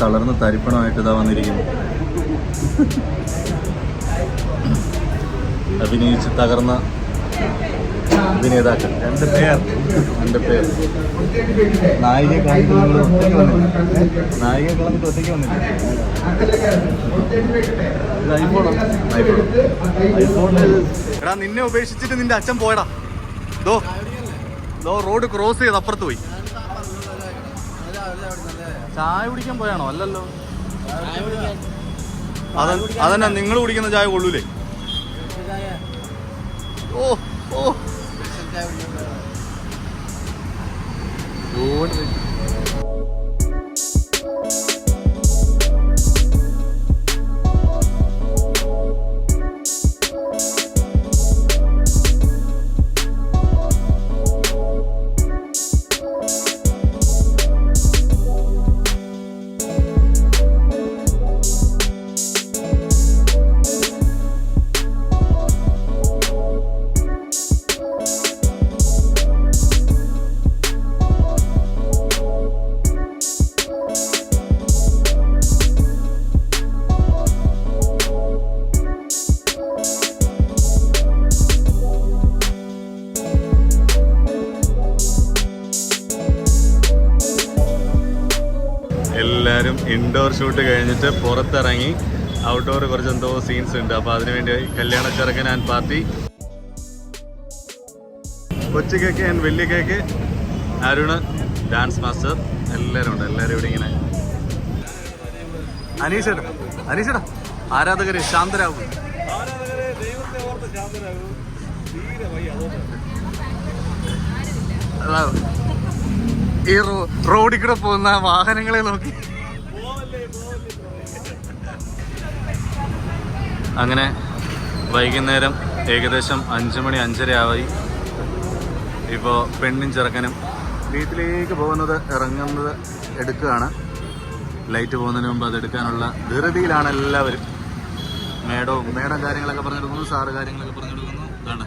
തളർന്ന് തരിപ്പണമായിട്ട് ഇതാ വന്നിരിക്കുന്നു. അഭിനയിച്ച് തകർന്ന അഭിനേതാക്കൾ രണ്ട് പേർ നായികയെ കളഞ്ഞിട്ട് ഒറ്റയ്ക്ക് വന്നില്ല. എടാ നിന്നെ ഉപേക്ഷിച്ചിട്ട് നിന്റെ അച്ഛൻ പോയടാ. റോഡ് ക്രോസ് ചെയ്ത് അപ്പുറത്ത് പോയി. ചായ കുടിക്കാൻ പോയാണോ? അല്ലല്ലോ. അതന്നെ നിങ്ങൾ കുടിക്കുന്ന ചായ കൊള്ളൂലേ? ഓ ഓ എല്ലാവരും ഇൻഡോർ ഷൂട്ട് കഴിഞ്ഞിട്ട് പുറത്തിറങ്ങി. ഔട്ട്ഡോർ കുറച്ച് എന്തോ സീൻസ് ഉണ്ട്. അപ്പോൾ അതിനുവേണ്ടി കല്യാണ ചെറുക്കൻ ആൻഡ് പാർട്ടി, കൊച്ചു കേക്ക് ആൻഡ് വലിയ കേക്ക്, അരുണ് ഡാൻസ് മാസ്റ്റർ, എല്ലാവരും ഉണ്ട്. എല്ലാവരും ഇവിടെ ഇങ്ങനെ. അനീഷേട്ടാ ആരാധകര് ശാന്തരാകും. ഈ റോഡിൽ കൂടെ പോകുന്ന വാഹനങ്ങളെ നോക്കി. അങ്ങനെ വൈകുന്നേരം ഏകദേശം 5 മണി 5:30 ആയി. ഇപ്പോൾ പെണ്ണും ചെറുക്കനും വീട്ടിലേക്ക് പോകുന്നത് ഇറങ്ങുന്നത് എടുക്കുകയാണ്. ലൈറ്റ് പോകുന്നതിന് മുമ്പ് അതെടുക്കാനുള്ള ധൃതിയിലാണ് എല്ലാവരും. മേഡം കാര്യങ്ങളൊക്കെ പറഞ്ഞെടുക്കുന്നു, സാറ് കാര്യങ്ങളൊക്കെ പറഞ്ഞെടുക്കുന്നു. ഇതാണ്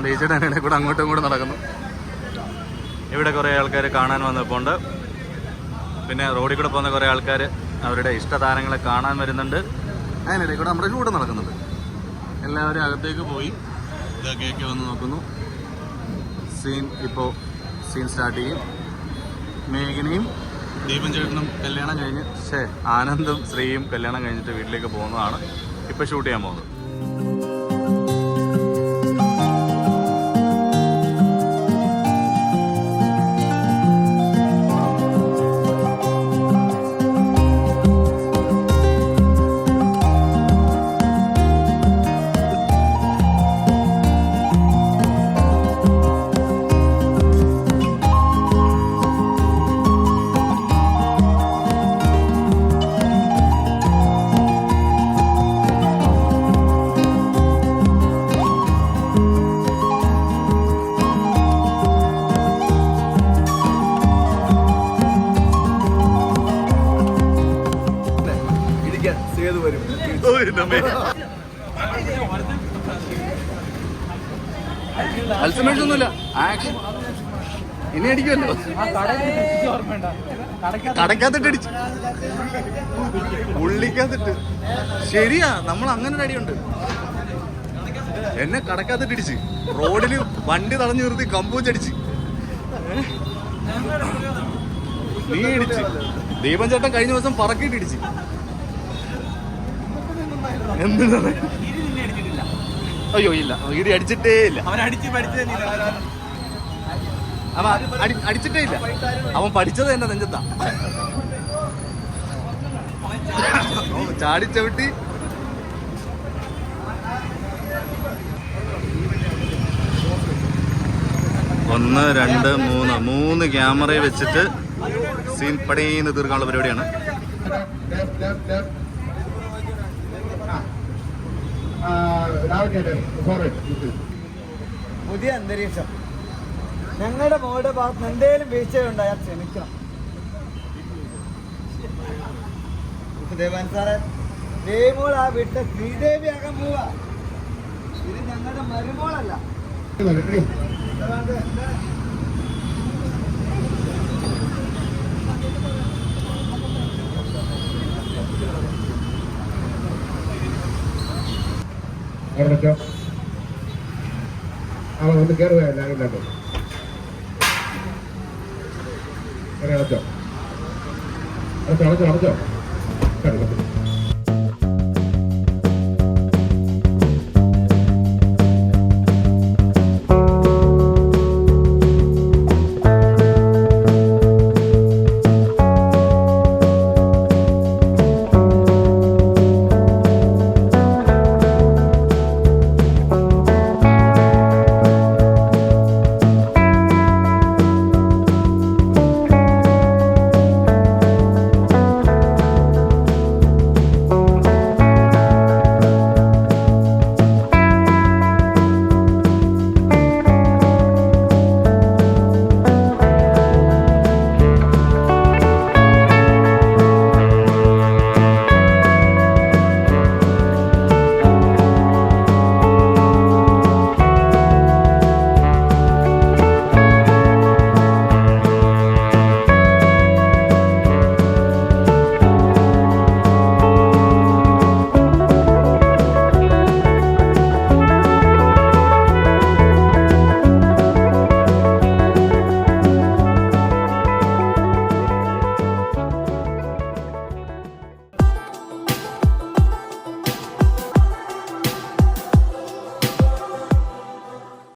ബീച്ചേട്ടൻ ഇടയിൽ കൂടെ അങ്ങോട്ടും ഇങ്ങോട്ടും നടക്കുന്നു. ഇവിടെ കുറേ ആൾക്കാർ കാണാൻ വന്നപ്പോണ്ട്. പിന്നെ റോഡിൽ കൂടെ പോകുന്ന കുറേ ആൾക്കാർ അവരുടെ ഇഷ്ടതാരങ്ങളെ കാണാൻ വരുന്നുണ്ട്. അതിനിടയിൽ കൂടെ നമ്മുടെ ഷൂട്ട് നടക്കുന്നുണ്ട്. എല്ലാവരും അകത്തേക്ക് പോയി ഇതൊക്കെ വന്ന് നോക്കുന്നു. ഇപ്പോൾ സീൻ സ്റ്റാർട്ട് ചെയ്യും. മേഘനയും ദീപൻ ചേട്ടനും കല്യാണം കഴിഞ്ഞ് ആനന്ദും ശ്രീയും കല്യാണം കഴിഞ്ഞിട്ട് വീട്ടിലേക്ക് പോകുന്നതാണ്. ഇപ്പോൾ ഷൂട്ട് ചെയ്യാൻ പോകുന്നത്. അൽസമേഴ്സൊന്നുമില്ല, ആക്ഷൻ ഇനി അടിക്കുമല്ലോ. കടക്കാത്തിട്ട് അടിച്ചു, ഉള്ളിക്കാത്തിട്ട്. ശരിയാ, നമ്മൾ അങ്ങനെ ഒരു അടിയുണ്ട്. എന്നെ കടക്കാത്തിട്ട് ഇടിച്ച്, റോഡില് വണ്ടി തടഞ്ഞു നിർത്തി കമ്പൂച്ചടിച്ച്. നീ ഇടിച്ച്. ദീപൻ ചേട്ടൻ കഴിഞ്ഞ ദിവസം പറക്കിയിട്ട് ഇടിച്ച്. എന്താണ്? അയ്യോ ഇല്ല, ഇടി അടിച്ചിട്ടേ ഇല്ല. അവൻ അടിച്ചിട്ടേ ഇല്ല. അവൻ പഠിച്ചത് എന്നെ നെഞ്ചത്താ. ചാടിച്ചവിട്ടി. ഒന്ന് രണ്ട് മൂന്ന് ക്യാമറയെ വെച്ചിട്ട് സീൻ പടേന്ന് തീർക്കാനുള്ള പരിപാടിയാണ്. പുതിയ അന്തരീക്ഷം. ഞങ്ങളുടെ മോളുടെ ഭാഗത്ത് എന്തെങ്കിലും വീഴ്ചയുണ്ടായാൽ ക്ഷമിക്കണം. ദേവാൻ സാറെ, ദേവമോൾ ആ വീട്ടിലെ ശ്രീദേവിയാകാൻ പോവാ. ഇത് ഞങ്ങളുടെ മരുമോളല്ല. അവിടെ വെച്ചോ. ഒന്ന് കയറുകയല്ല ഇല്ലാട്ടോ. അടച്ചോ അടച്ചോ അടച്ചോ.